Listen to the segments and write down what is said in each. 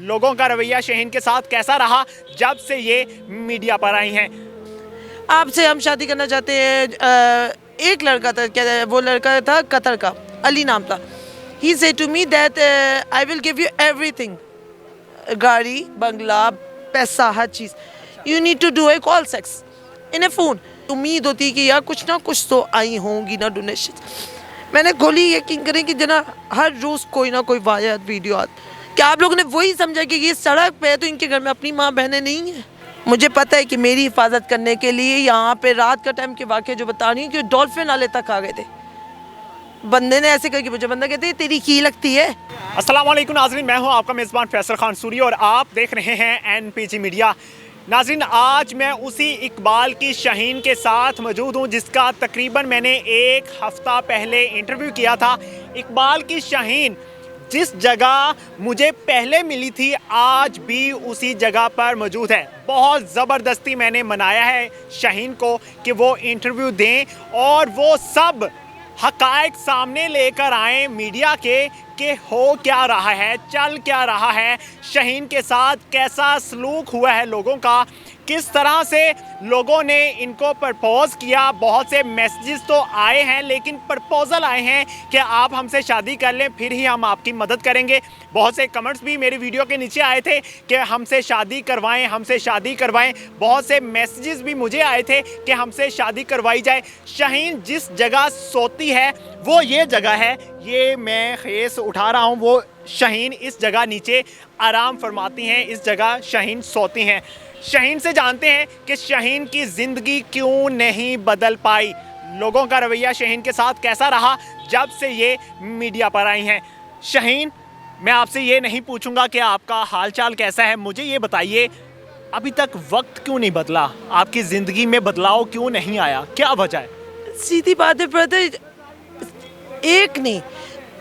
लोगों का रवैया शहीन के साथ कैसा रहा जब से ये मीडिया पर आई हैं। आपसे हम शादी करना चाहते हैं। एक लड़का था, क्या वो लड़का था कतर का, अली नाम था। He said to me that I will give you everything, गाड़ी, बंगला, पैसा, हर चीज़। You need to do a call sex in a phone. उम्मीद होती है कि यार कुछ ना कुछ तो आई होंगी ना डोनेशन। मैंने खोली, यकीन करें कि जना हर रोज़ कोई ना कोई वायरल वीडियो आती। क्या आप लोगों ने वही समझा कि ये सड़क पे है तो इनके घर में अपनी माँ बहनें नहीं हैं? मुझे पता है कि मेरी हिफाजत करने के लिए यहाँ पे रात का टाइम के वाक़े जो बता रही हूँ कि डॉल्फिन नाले तक आ गए थे। बंदे ने ऐसे करके मुझे, बंदा कहते हैं तेरी की लगती है। अस्सलाम वालेकुम नाज़रीन, मैं हूं आपका मेज़बान फैसल खान सूरी और आप देख रहे हैं एनपीजी मीडिया। नाज़रीन, आज मैं उसी इकबाल की शहीन के साथ मौजूद हूं जिसका तकरीबन मैंने एक हफ़्ता पहले इंटरव्यू किया था। इकबाल की शहीन जिस जगह मुझे पहले मिली थी आज भी उसी जगह पर मौजूद है। बहुत ज़बरदस्ती मैंने मनाया है शहीन को कि वो इंटरव्यू दें और वो सब हक़ाइक़ सामने लेकर आए मीडिया के कि हो क्या रहा है, चल क्या रहा है, शहीन के साथ कैसा सलूक हुआ है लोगों का, किस तरह से लोगों ने इनको प्रपोज़ किया। बहुत से मैसेजेस तो आए हैं लेकिन प्रपोज़ल आए हैं कि आप हमसे शादी कर लें फिर ही हम आपकी मदद करेंगे। बहुत से कमेंट्स भी मेरे वीडियो के नीचे आए थे कि हमसे शादी करवाएं, हमसे शादी करवाएं। बहुत से मैसेजेस भी मुझे आए थे कि हमसे शादी करवाई जाए। शहीन जिस जगह सोती है वो ये जगह है, ये मैं खेस उठा रहा हूँ, वो शहीन इस जगह नीचे आराम फरमाती हैं, इस जगह शहीन सोती हैं। शहीन से जानते हैं कि शहीन की ज़िंदगी क्यों नहीं बदल पाई, लोगों का रवैया शहीन के साथ कैसा रहा जब से ये मीडिया पर आई हैं। शहीन, मैं आपसे ये नहीं पूछूंगा कि आपका हालचाल कैसा है, मुझे ये बताइए अभी तक वक्त क्यों नहीं बदला, आपकी ज़िंदगी में बदलाव क्यों नहीं आया, क्या वजह है? सीधी बात है ब्रदर, एक नहीं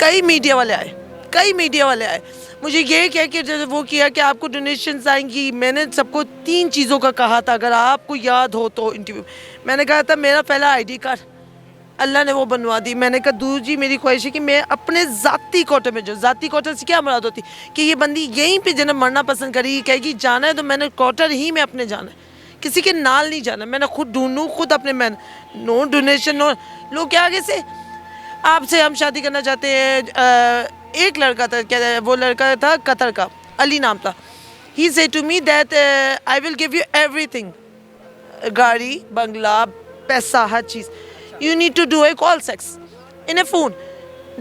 कई मीडिया वाले आए, कई मीडिया वाले आए। मुझे ये कह के जब वो किया कि आपको डोनेशंस आएंगी, मैंने सबको 3 चीज़ों का कहा था, अगर आपको याद हो तो इंटरव्यू मैंने कहा था मेरा पहला आईडी कार्ड, अल्लाह ने वो बनवा दी। मैंने कहा दूसरी मेरी ख्वाहिश है कि मैं अपने ज़ाती कोटे में, जो ज़ाती कोटे से क्या मुराद होती कि ये बंदी यहीं पे जन्म मरना पसंद करेगी, कहेगी जाना है तो मैंने क्वार्टर ही में अपने जाना है, किसी के नाल नहीं जाना, मैंने खुद ढूंढूँ खुद अपने, मैं नो डोनेशन नो। लोग क्या आगे से आपसे हम शादी करना चाहते हैं। एक लड़का था, क्या वो लड़का था कतर का, अली नाम था। He said to me that I will give you everything, गाड़ी, बंगला, पैसा, हर चीज़। You need to do a call sex in a phone.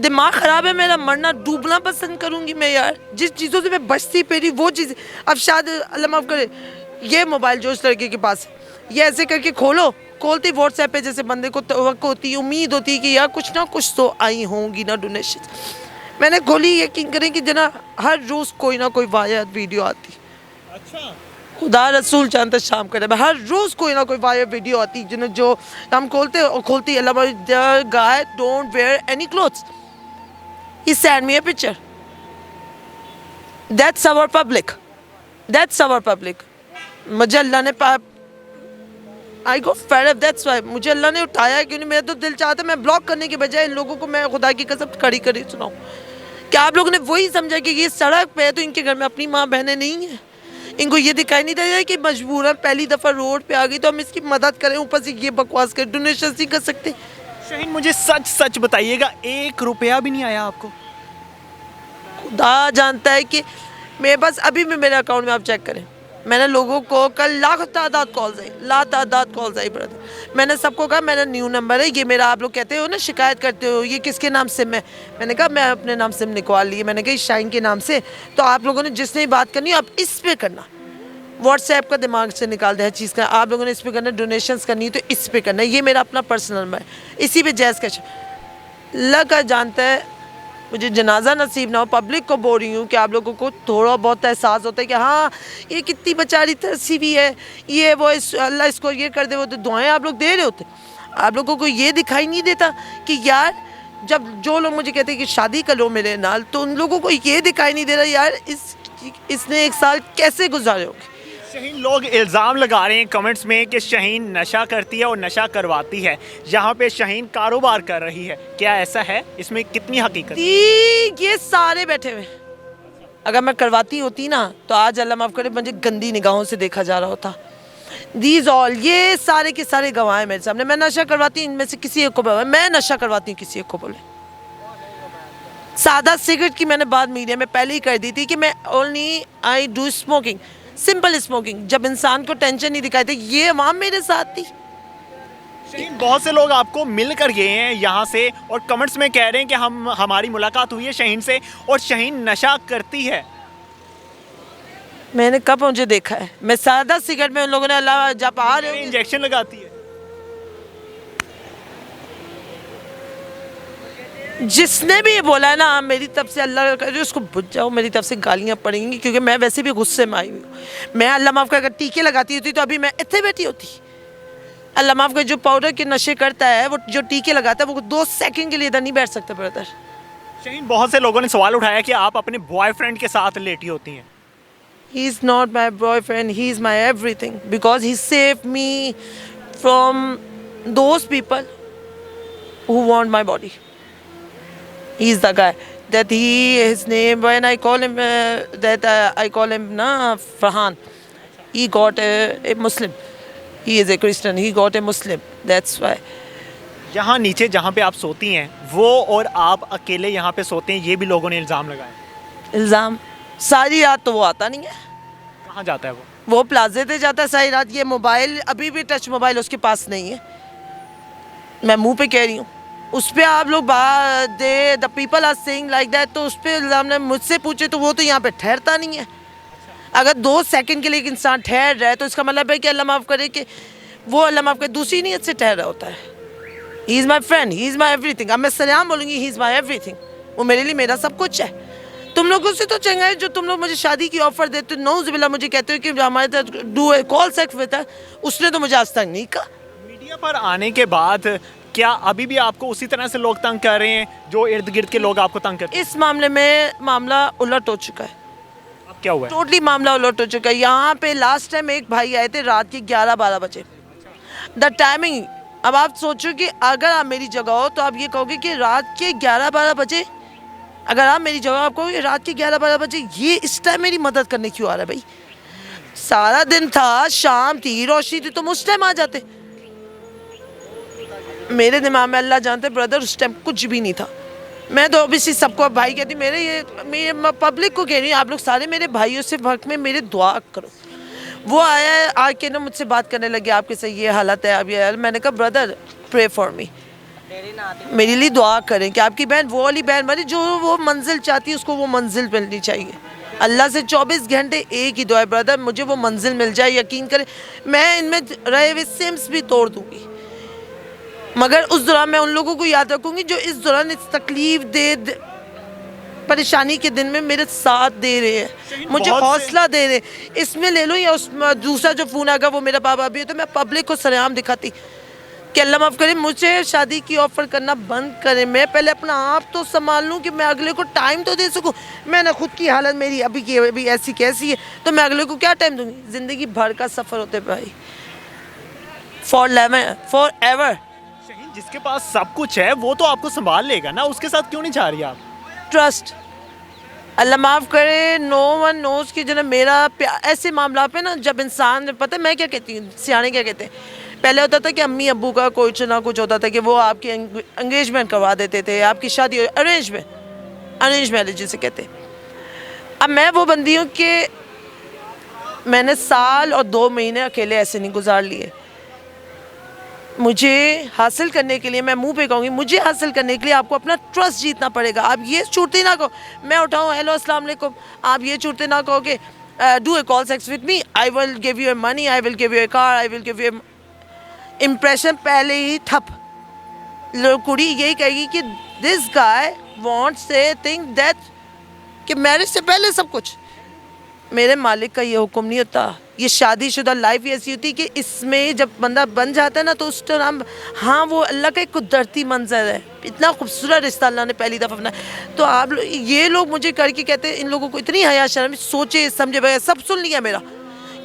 दिमाग ख़राब है मेरा, मरना डूबना पसंद करूँगी मैं यार। जिस चीज़ों से मैं बचती पेरी वो चीज़, अब शायद अल्लाह माफ़ करे, ये मोबाइल जो उस लड़के के पास है, ये ऐसे करके खोलती व्हाट्सएप पे, जैसे बंदे को तवक्को होती, उम्मीद होती है कि यार कुछ ना कुछ तो आई होंगी ना डोनेशन। मैंने खोली, यकीन करें कि जना हर रोज़ कोई ना कोई वायरल वीडियो आती। अच्छा, खुदा रसूल जानता शाम करे, हर रोज़ कोई ना कोई वायरल वीडियो आती जो हम खोलती Allah guy don't wear any clothes, he send me a picture, that's our public, that's our public. मुझे अल्लाह ने I go fed up, that's why मुझे अल्लाह ने उठाया, क्योंकि मेरा तो दिल चाहता मैं ब्लॉक करने के बजाय इन लोगों को मैं खुदा की कसम खड़ी खड़ी सुनाऊँ। क्या आप लोगों ने वही समझा कि ये सड़क पे है तो इनके घर में अपनी माँ बहनें नहीं हैं? इनको ये दिखाई नहीं दे रहा है कि मजबूरन पहली दफ़ा रोड पे आ गई तो हम इसकी मदद करें, ऊपर से ये बकवास करें, डोनेशन नहीं कर सकते। शहीन मुझे सच सच बताइएगा, 1 रुपया भी नहीं आया आपको? खुदा जानता है कि मैं बस अभी भी मेरे अकाउंट में आप चेक करें, मैंने लोगों को कल लाख तादाद कॉल्स आई, लातादाद कॉल्स आई ब्रदर। मैंने सबको कहा मेरा न्यू नंबर है, ये मेरा, आप लोग कहते हो ना शिकायत करते हो ये किसके नाम सिम है, मैंने कहा मैं अपने नाम सिम निकलवा ली, मैंने कहा शाइन के नाम से। तो आप लोगों ने जिसने बात करनी है आप इस पर करना, व्हाट्सएप का दिमाग से निकाल दे हर चीज़ का। आप लोगों ने इस पर करना, डोनेशंस करनी है तो इस पर करना है, ये मेरा अपना पर्सनल नंबर है, इसी पर जैज़ का लगा जानता है। मुझे जनाजा नसीब ना हो, पब्लिक को बोल रही हूँ कि आप लोगों को थोड़ा बहुत एहसास होता है कि हाँ ये कितनी बेचारी तरसी हुई है, ये वो अल्लाह इसको ये कर दे, वो तो दुआएं आप लोग दे रहे होते। आप लोगों को ये दिखाई नहीं देता कि यार जब जो लोग मुझे कहते हैं कि शादी कर लो मेरे नाल, तो उन लोगों को ये दिखाई नहीं दे रहा यार इसने 1 साल कैसे गुजारे होंगे। शहीन, लोग इल्ज़ाम लगा रहे हैं कमेंट्स में कि शहीन नशा करती है और नशा करवाती है, यहाँ पे शहीन कारोबार कर रही है, क्या ऐसा है? इसमें कितनी हकीकत है? ये सारे बैठे हुए, अगर मैं करवाती होती ना तो आज अल्लाह माफ़ करे मुझे गंदी निगाहों से देखा जा रहा होता। दीज ऑल, ये सारे के सारे गवाह हैं मेरे सामने। मैं नशा करवाती हूँ, इनमें से किसी एक को बोले, मैं नशा करवाती हूँ किसी एक को बोले। सादा सिगरेट की मैंने बात मीडिया में पहले ही कर दी थी कि मैं only I do smoking, simple smoking. जब इंसान को टेंशन नहीं दिखाई थी, ये अवाम मेरे साथ थी। बहुत से लोग आपको मिल कर गए हैं यहाँ से और कमेंट्स में कह रहे हैं कि हमारी मुलाकात हुई है शहीन से और शहीन नशा करती है। मैंने कब मुझे देखा है? मैं सादा सिगरेट में उन लोगों ने अल्लाह जब आ रहे इंजेक्शन लगाती है। जिसने भी ये बोला है ना मेरी तरफ से अल्लाह करे उसको बुझ जाओ, मेरी तरफ से गालियाँ पड़ेंगी क्योंकि मैं वैसे भी गुस्से में आई हूँ। मैं अल्लाह माफ़ कर अगर टीके लगाती होती तो अभी मैं इतने बैठी होती। अल्लाह माफ़ कर जो पाउडर के नशे करता है, वो जो टीके लगाता है, वो 2 सेकंड के लिए इधर नहीं बैठ सकता ब्रदर। शहीन, बहुत से लोगों ने सवाल उठाया कि आप अपने बॉयफ्रेंड के साथ लेटी होती हैं। He is not my boyfriend, he is my everything because he saved me from those people who want my body. He is the guy that his name, when I call him I call him Farhan. He got a Muslim. He is a Christian. He got a Muslim. That's why. यहाँ नीचे जहाँ पे आप सोती हैं वो और आप अकेले यहाँ पे सोते हैं, ये भी लोगों ने इल्ज़ाम लगाया। इल्ज़ाम सारी रात तो वो आता नहीं है। कहाँ जाता है वो? वो प्लाजे पे जाता है सारी रात। ये मोबाइल अभी भी टच मोबाइल उसके पास नहीं है, मैं मुंह पे कह रही हूँ। उस पर आप लोग the people are saying like that, तो उस पर इल्ज़ाम ने मुझसे पूछे तो वो तो यहाँ पे ठहरता नहीं है। अगर 2 सेकंड के लिए एक इंसान ठहर रहा है तो इसका मतलब है कि अल्लाह माफ़ करे कि वो अल्लाह माफ़ करे दूसरी नीयत से ठहर रहा होता है। He is my friend, he is my everything. अब मैं सलाम बोलूँगी, ही इज़ माई एवरीथिंग। वो मेरे लिए मेरा सब कुछ है। तुम लोगों से तो चंगा है जो तुम लोग मुझे शादी की ऑफर देते हो, नौज़ुबिल्लाह मुझे कहते हो कि हमारे साथ do a call sex with her, उसने तो मुझे आज तक नहीं कहा। मीडिया पर आने के बाद क्या अभी भी आपको उसी तरह से लोग तंग कर रहे हैं जो इर्द गिर्द के लोग आपको तंग करते हैं? इस मामले में मामला उलट हो चुका है। अब क्या हुआ है? टोटली मामला उलट हो चुका है। यहाँ पे लास्ट टाइम एक भाई आए थे रात के 11-12 बजे। द टाइमिंग, अब आप सोचो कि अगर आप मेरी जगह हो तो आप ये कहोगे कि रात के 11-12 बजे, अगर आप मेरी जगह आप कहोगे रात के 11-12 बजे ये इस टाइम मेरी मदद करने क्यों आ रहा है भाई? सारा दिन था, शाम थी, रोशनी थी, तुम उस टाइम आ जाते। मेरे दिमाग में अल्लाह जानते ब्रदर उस टाइम कुछ भी नहीं था। मैं तो ऑब्वियसली सबको भाई कहती, मैं पब्लिक को कह रही हूँ, आप लोग सारे मेरे भाइयों से हक में मेरे दुआ करो। वो आया है आके ना मुझसे बात करने लगे, आपके सही ये हालत है, अब ये। मैंने कहा ब्रदर प्रे फॉर मी, मेरे लिए दुआ करें कि आपकी बहन वो वाली बहन बने जो वो मंजिल चाहती है, उसको वो मंजिल मिलनी चाहिए। अल्लाह से 24 घंटे एक ही दुआ है ब्रदर, मुझे वो मंजिल मिल जाए। यकीन करें मैं इनमें रहे हुए सिम्स भी तोड़ दूँगी, मगर उस दौरान मैं उन लोगों को याद रखूँगी जो इस दौरान इस तकलीफ परेशानी के दिन में मेरे साथ दे रहे हैं, मुझे हौसला दे रहे हैं। इसमें ले लो या उस दूसरा जो फ़ोन आएगा वो मेरा बाबा भी है, तो मैं पब्लिक को सरेआम दिखाती कि अल्लाह माफ़ करे मुझे शादी की ऑफ़र करना बंद करें। मैं पहले अपना आप तो संभाल लूँ कि मैं अगले को टाइम तो दे सकूँ। मैंने खुद की हालत मेरी अभी की अभी ऐसी कैसी है, तो मैं अगले को क्या टाइम दूँगी? ज़िंदगी भर का सफ़र होते भाई, फॉर एवर। जिसके पास सब कुछ है वो तो आपको संभाल लेगा ना, उसके साथ क्यों नहीं जा रही आप? ट्रस्ट, अल्लाह माफ़ करे, नो वन नोज़ कि जो मेरा ऐसे मामला पे ना, जब इंसान, पता है मैं क्या कहती हूँ, सियाने क्या कहते हैं, पहले होता था कि अम्मी अब्बू का कुछ ना कुछ होता था कि वो आपकी एंगेजमेंट करवा देते थे, आपकी शादी अरेंज मैरिज जिसे कहते हैं। अब मैं वो बंदी हूँ कि मैंने साल और 2 महीने अकेले ऐसे नहीं गुजार लिए। मुझे हासिल करने के लिए, मैं मुंह पे कहूँगी, मुझे हासिल करने के लिए आपको अपना ट्रस्ट जीतना पड़ेगा। आप ये छूटते ना कहो, मैं उठाऊँ हेलो अस्सलाम वालेकुम, आप ये छूटते ना कहोगे do a call sex with me, I will give U a money, I will give U A car, I will give you impression पहले ही ठप। कुड़ी यही कहेगी कि this guy wants a thing that, कि मैरिज से पहले सब कुछ। मेरे मालिक का ये हुक्म नहीं होता। ये शादीशुदा लाइफ ही ऐसी होती है कि इसमें जब बंदा बन जाता है ना तो उस टाइम, हाँ वो अल्लाह का एक कुदरती मंजर है, इतना खूबसूरत रिश्ता अल्लाह ने पहली दफ़ा बनाया। तो आप ये लोग मुझे करके कहते हैं, इन लोगों को इतनी हया शर्म, सोचे समझे बगैर सब सुन लिया मेरा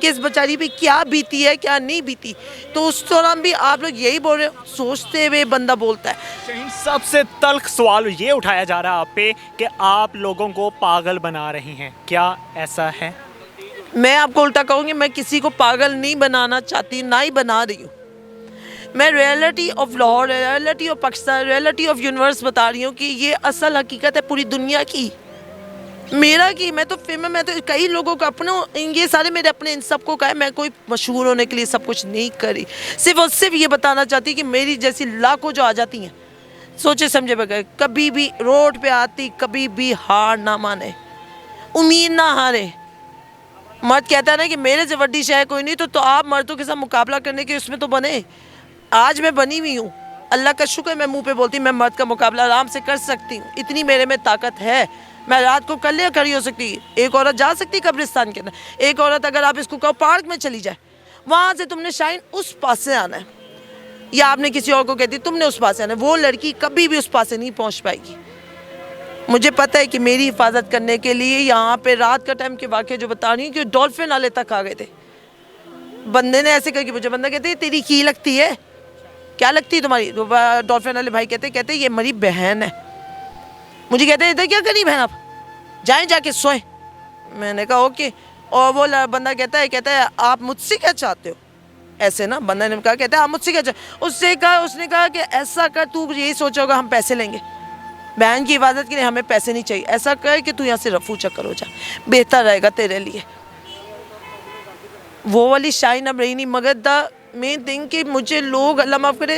कि इस बेचारी पे क्या बीती है क्या नहीं बीती। तो उस दौरान भी आप लोग यही बोल रहे हो, सोचते हुए बंदा बोलता है। शहीन, सबसे तल्ख सवाल ये उठाया जा रहा है आप पे कि आप लोगों को पागल बना रही हैं, क्या ऐसा है? मैं आपको उल्टा कहूँगी, मैं किसी को पागल नहीं बनाना चाहती, ना ही बना रही हूँ। मैं reality of Lahore, reality of Pakistan, reality of universe बता रही हूँ कि ये असल हकीकत है पूरी दुनिया की। मेरा की मैं तो फिल्म मैं तो कई लोगों को अपनों, ये सारे मेरे अपने, इन सबको कहा है, मैं कोई मशहूर होने के लिए सब कुछ नहीं करी। सिर्फ और सिर्फ ये बताना चाहती कि मेरी जैसी लाखों जो आ जाती हैं सोचे समझे बगैर, कभी भी रोड पे आती, कभी भी हार ना माने, उम्मीद ना हारे। मर्द कहता है ना कि मेरे से वड्डी शय कोई नहीं, तो आप मर्दों के साथ मुकाबला करने के उसमें तो बने। आज मैं बनी हुई हूँ, अल्लाह का शुक्र, मैं मुंह पे बोलती मैं मर्द का मुकाबला आराम से कर सकती हूँ, इतनी मेरे में ताकत है। मैं रात को कर लिया खड़ी हो सकती है। एक औरत जा सकती है कब्रिस्तान के अंदर, एक औरत अगर आप इसको कहो पार्क में चली जाए, वहाँ से तुमने शाइन उस पास से आना है, या आपने किसी और को कहती तुमने उस पास से आना है, वो लड़की कभी भी उस पास से नहीं पहुँच पाएगी। मुझे पता है कि मेरी हिफाजत करने के लिए यहाँ पे रात का टाइम के वाक़े जो बता रही हूँ कि डॉल्फिन वाले तक आ गए थे। बंदे ने ऐसे करके मुझे, बंदा कहते तेरी की लगती है, क्या लगती है तुम्हारी? तो डॉल्फिन वाले भाई कहते ये मेरी बहन है। मुझे कहते इधर क्या करी बहन, आप जाएं जाके सोएं। मैंने कहा ओके। और वो बंदा कहता है आप मुझसे क्या चाहते हो? ऐसे ना बंदा ने कहा, कहता है आप मुझसे क्या चाहते? उसने कहा कि ऐसा कर, तू यही सोचा होगा हम पैसे लेंगे, बहन की हिफाजत के लिए हमें पैसे नहीं चाहिए, ऐसा कर कि तू यहाँ से रफू चक्कर हो जा, बेहतर रहेगा तेरे लिए। वो वाली शाइन अब रही नहीं। मगर द मेन थिंग कि मुझे लोग, अल्लाह माफ़ करे,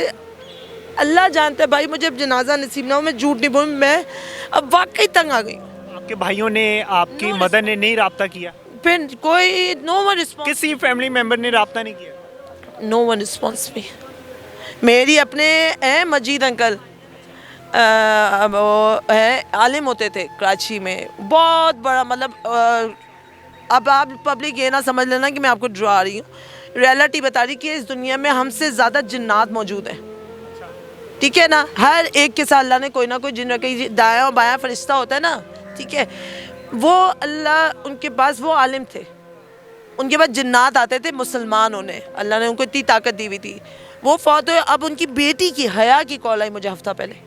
अल्लाह जानता है भाई, मुझे अब जनाजा नसीब ना हो, मैं झूठ नहीं बोलूँ, मैं अब वाकई तंग आ गई हूँ। आपके भाइयों ने, आपकी मदर ने नहीं रब्ता किया? फिर कोई नो वन रिस्पॉन्स, किसी फैमिली मेम्बर ने रब्ता नहीं किया? नो वन रिस्पॉन्स मी। मेरी अपने हैं मजीद अंकल, वो है आलिम होते थे कराची में, बहुत बड़ा, मतलब अब आप पब्लिक ये ना समझ लेना कि मैं आपको डरा रही हूँ, रियलिटी बता रही कि इस दुनिया में हमसे ज़्यादा जिन्नात मौजूद हैं, ठीक है ना। हर एक के साथ अल्लाह ने कोई ना कोई जिन रखी, दायां और बायां फरिश्ता होता है ना, ठीक है। वो अल्लाह, उनके पास वो आलिम थे, उनके पास जिन्नात आते थे, मुसलमान होने अल्लाह ने उनको इतनी ताकत दी हुई थी। वो फौत हुए। अब उनकी बेटी की हया की कॉल आई मुझे हफ्ता पहले।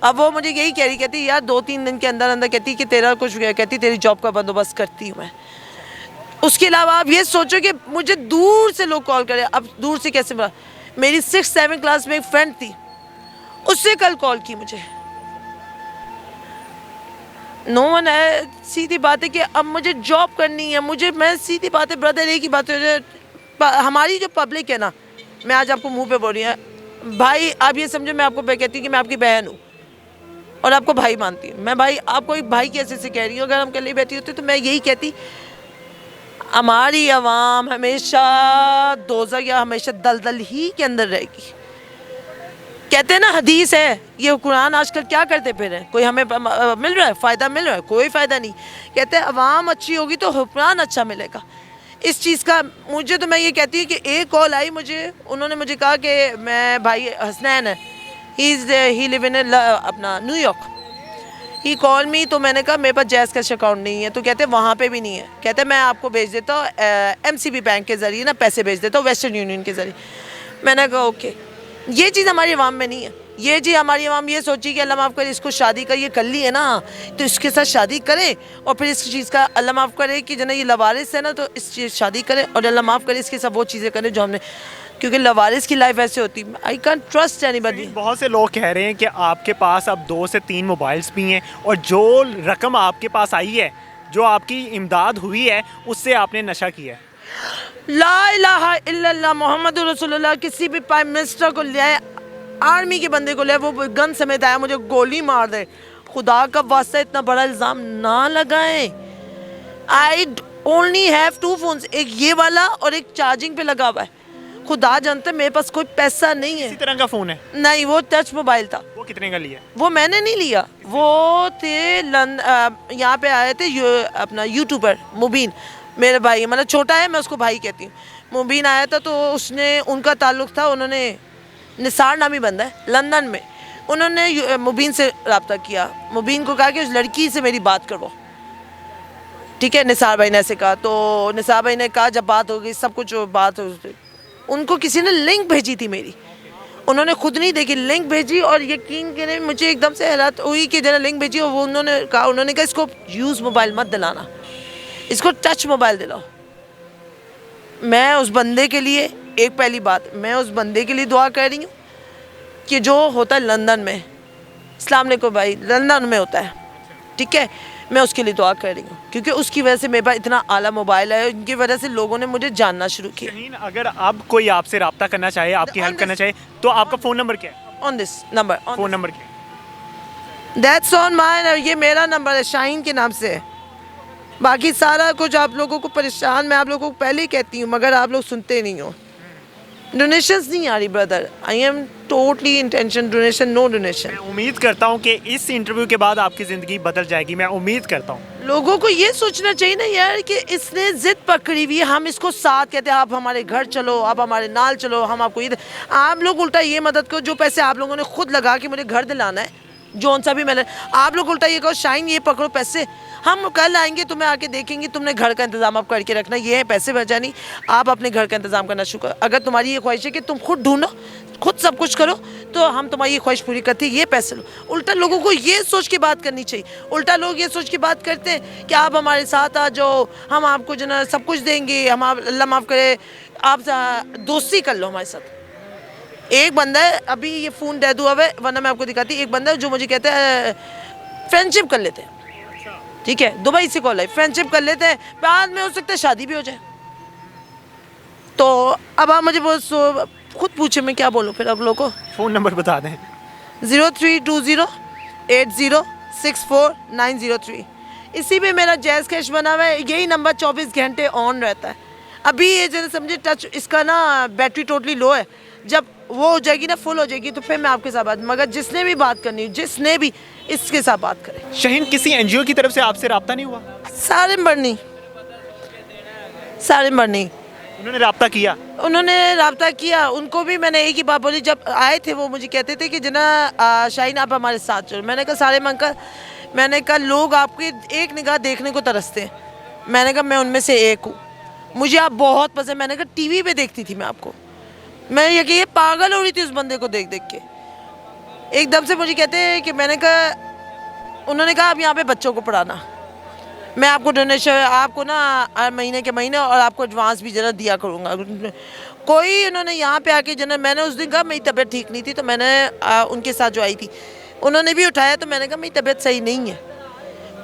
अब वो मुझे यही कह रही, कहती यार 2-3 दिन के अंदर अंदर कहती कि तेरा कुछ, कहती तेरी जॉब का बंदोबस्त करती हूँ मैं। उसके अलावा आप ये सोचो कि मुझे दूर से लोग कॉल करें। अब दूर से कैसे बता, मेरी 6-7 क्लास में एक फ्रेंड थी, उससे कल कॉल की मुझे, नो वन है। सीधी बात है कि अब मुझे जॉब करनी है, मुझे, मैं सीधी बात है ब्रदर, एक ही बात है, हमारी जो पब्लिक है ना, मैं आज आपको मुंह पे बोल रही हूँ भाई, आप ये समझो मैं आपको कहती हूँ कि मैं आपकी बहन हूँ और आपको भाई मानती हूँ। मैं भाई, आपको एक भाई कैसे से कह रही हूँ। अगर हम कल बैठी होती तो मैं यही कहती, हमारी आवाम हमेशा दोज़ख या हमेशा दलदल ही के अंदर रहेगी। कहते हैं ना, हदीस है, ये कुरान आजकल क्या करते फिर हैं, कोई हमें मिल रहा है, फ़ायदा मिल रहा है? कोई फ़ायदा नहीं। कहते हैं अवाम अच्छी होगी तो हुक्मरान अच्छा मिलेगा। इस चीज़ का मुझे, तो मैं ये कहती हूँ कि एक कॉल आई मुझे, उन्होंने मुझे कहा कि मैं, भाई हसनैन है, ही लिव इन अपना न्यूयॉर्क, ही कॉल मी। तो मैंने कहा मेरे पास जैज़ कैश अकाउंट नहीं है। तो कहते वहाँ पे भी नहीं है। कहते मैं आपको भेज देता हूँ MCB बैंक के ज़रिए ना, पैसे भेज देता हूँ, वेस्टर्न यूनियन के ज़रिए। मैंने कहा ओके। ये चीज़ हमारी आवाम में नहीं है। ये चीज़ हमारी आवाम ये सोची कि अल्लाह माफ़ करे, इसको शादी का ये कर ली है ना, तो इसके साथ शादी करें, और फिर इस चीज़ का अल्लाह माफ़ करे कि जना ये लवारिस है ना, तो इस चीज़ शादी करें, और अल्लाह माफ़ करे इसके साथ वो चीज़ें करें जो हमने, क्योंकि लवारिस की लाइफ ऐसे होती है। I can trust anybody. बहुत से लोग कह रहे हैं कि आपके पास अब 2 से 3 मोबाइल्स भी हैं, और जो रकम आपके पास आई है, जो आपकी इमदाद हुई है, उससे आपने नशा किया है। ला इलाहा इल्लल्लाह मोहम्मद रसूलुल्लाह। किसी भी प्राइम मिनिस्टर को ले आए, आर्मी के बंदे को ले, वो गन समेत आया मुझे गोली मार दे, खुदा का वास्ता इतना बड़ा इल्ज़ाम ना लगाएं। आई ओनली हैव 2 फोन्स, एक ये वाला और एक चार्जिंग पे लगा हुआ है। खुदा जानते मेरे पास कोई पैसा नहीं है। इसी तरह का फ़ोन है? नहीं, वो टच मोबाइल था। वो कितने का लिया? वो मैंने नहीं लिया, वो थे यहाँ पे आए थे अपना यूट्यूबर मुबीन, मेरे भाई, मतलब छोटा है, मैं उसको भाई कहती हूँ। मुबीन आया था, तो उसने, उनका ताल्लुक़ था, उन्होंने, निसार नामी बंदा है लंदन में, उन्होंने मुबीन से रब्ता किया, मुबीन को कहा कि उस लड़की से मेरी बात करवाओ, ठीक है, निसार भाई ने ऐसे कहा, तो निसार भाई ने कहा, जब बात हो गई सब कुछ बात हो, उनको किसी ने लिंक भेजी थी मेरी, उन्होंने खुद नहीं देखी, लिंक भेजी, और यकीन करें मुझे एकदम से हैरत हुई कि जरा लिंक भेजी, और वो उन्होंने कहा इसको यूज़ मोबाइल मत दिलाना, इसको टच मोबाइल दिलाओ। मैं उस बंदे के लिए, एक पहली बात, मैं उस बंदे के लिए दुआ कर रही हूँ कि जो होता है लंदन में, अस्सलाम वालेकुम भाई, लंदन में होता है, ठीक है, मैं उसके लिए दुआ कर रही हूँ, क्योंकि उसकी वजह से मेरे पास इतना आला मोबाइल है, उनकी वजह से लोगों ने मुझे जानना शुरू किया। शहीन, अगर अब कोई आपसे रब्ता करना चाहे, आपकी हेल्प करना चाहे, तो आपका फ़ोन नंबर क्या है? On this number, phone number क्या है? दैट्स ऑन माय, ये मेरा नंबर है, शाहीन के नाम से है। बाकी सारा कुछ आप लोगों को परेशान, मैं आप लोगों को पहले ही कहती हूँ, मगर आप लोग सुनते नहीं हो। डोनेशंस नहीं आ रही brother, I am totally intention, donation no donation. मैं उम्मीद करता हूँ कि इस इंटरव्यू के बाद आपकी ज़िंदगी बदल जाएगी, मैं उम्मीद करता हूँ। लोगों को ये सोचना चाहिए ना यार कि इसने जिद पकड़ी हुई है, हम इसको साथ कहते हैं, आप हमारे घर चलो, आप हमारे नाल चलो, हम आपको ये आप लोग उल्टा ये मदद करो, जो पैसे आप लोगों ने खुद लगा के मुझे घर दिलाना है, जौन सा भी मैंने, आप लोग उल्टा ये कहो शाहीन ये पकड़ो पैसे, हम कल आएंगे तुम्हें आके देखेंगे, तुमने घर का इंतजाम आप करके रखना, ये है पैसे बचा नहीं, आप अपने घर का इंतजाम करना शुरू करो। अगर तुम्हारी ये ख्वाहिश है कि तुम खुद ढूंढो, खुद सब कुछ करो, तो हम तुम्हारी ये ख्वाहिश पूरी करते हैं, ये पैसे लो। उल्टा लोगों को ये सोच के बात करनी चाहिए, उल्टा लोग ये सोच के बात करते हैं कि आप हमारे साथ आ जाओ, हम आपको जो ना सब कुछ देंगे, हम आप अल्लाह माफ़ करे, आप दोस्ती कर लो हमारे साथ। एक बंदा है, अभी ये फ़ोन डेड हुआ है, वरना मैं आपको दिखाती, एक बंदा है जो मुझे कहता है फ्रेंडशिप कर लेते हैं, ठीक है, दुबई से कॉल है, फ्रेंडशिप कर लेते हैं, बाद में हो सकता है शादी भी हो जाए। तो अब आप मुझे खुद पूछे मैं क्या बोलूँ फिर आप लोगों को। फ़ोन नंबर बता दें। 0320806490 इसी पे मेरा जैज़ कैश बना हुआ है, यही नंबर 24 घंटे ऑन रहता है। अभी ये जैसे समझे टच इसका ना बैटरी टोटली लो है, जब वो हो जाएगी ना फुल हो जाएगी तो फिर मैं आपके साथ बात, मगर जिसने भी बात करनी, जिसने भी इसके साथ बात करे। शहीन, किसी एनजीओ की तरफ से आपसे रब्ता नहीं हुआ? सारे मरनी उन्होंने रब्ता किया? उन्होंने रब्ता किया, उनको भी मैंने एक ही बात बोली, जब आए थे वो मुझे कहते थे कि जना शाहीन आप हमारे साथ चलो। मैंने कहा सारे अंकल, मैंने कहा लोग आपकी एक निगाह देखने को तरसते हैं, मैंने कहा मैं उनमें से एक हूँ, मुझे आप बहुत पसंद। मैंने कहा टीवी पे देखती थी मैं आपको, मैं ये पागल हो रही थी उस बंदे को देख देख के। एकदम से मुझे कहते हैं कि मैंने कहा, उन्होंने कहा आप यहाँ पे बच्चों को पढ़ाना, मैं आपको डोनेशन आपको ना महीने के महीने और आपको एडवांस भी ज़रा दिया करूँगा। कोई उन्होंने यहाँ पे आके जना, मैंने उस दिन कहा मेरी तबीयत ठीक नहीं थी, तो मैंने उनके साथ जो आई थी उन्होंने भी उठाया, तो मैंने कहा मेरी तबीयत सही नहीं है,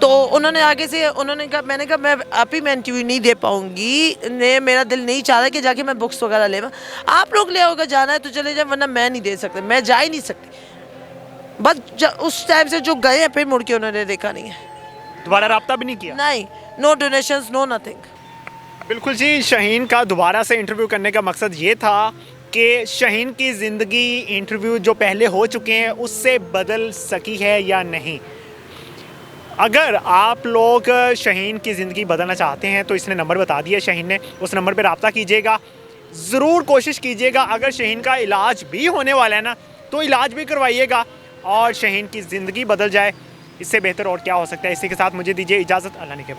तो उन्होंने आगे से उन्होंने कहा, मैंने कहा मैं आप ही मैं इंटरव्यू नहीं दे पाऊँगी, ने मेरा दिल नहीं चाह रहा कि जाके मैं बुक्स वगैरह ले, आप लोग ले आओगे, जाना है तो चले जाए, वरना मैं नहीं दे सकता, मैं जा ही नहीं सकती। बस उस टाइम से जो गए हैं फिर मुड़ के उन्होंने देखा नहीं है, दोबारा रब्ता भी नहीं किया? नहीं, नो डोनेशंस नो नथिंग। बिल्कुल जी, शहीन का दोबारा से इंटरव्यू करने का मकसद ये था कि शहीन की ज़िंदगी इंटरव्यू जो पहले हो चुके हैं उससे बदल सकी है या नहीं। अगर आप लोग शहीन की ज़िंदगी बदलना चाहते हैं तो इसने नंबर बता दिया शहीन ने, उस नंबर पर रब्ता कीजिएगा, ज़रूर कोशिश कीजिएगा। अगर शहीन का इलाज भी होने वाला है ना तो इलाज भी करवाइएगा और शहीन की ज़िंदगी बदल जाए, इससे बेहतर और क्या हो सकता है। इसी के साथ मुझे दीजिए इजाज़त, अल्लाह ने के बाद।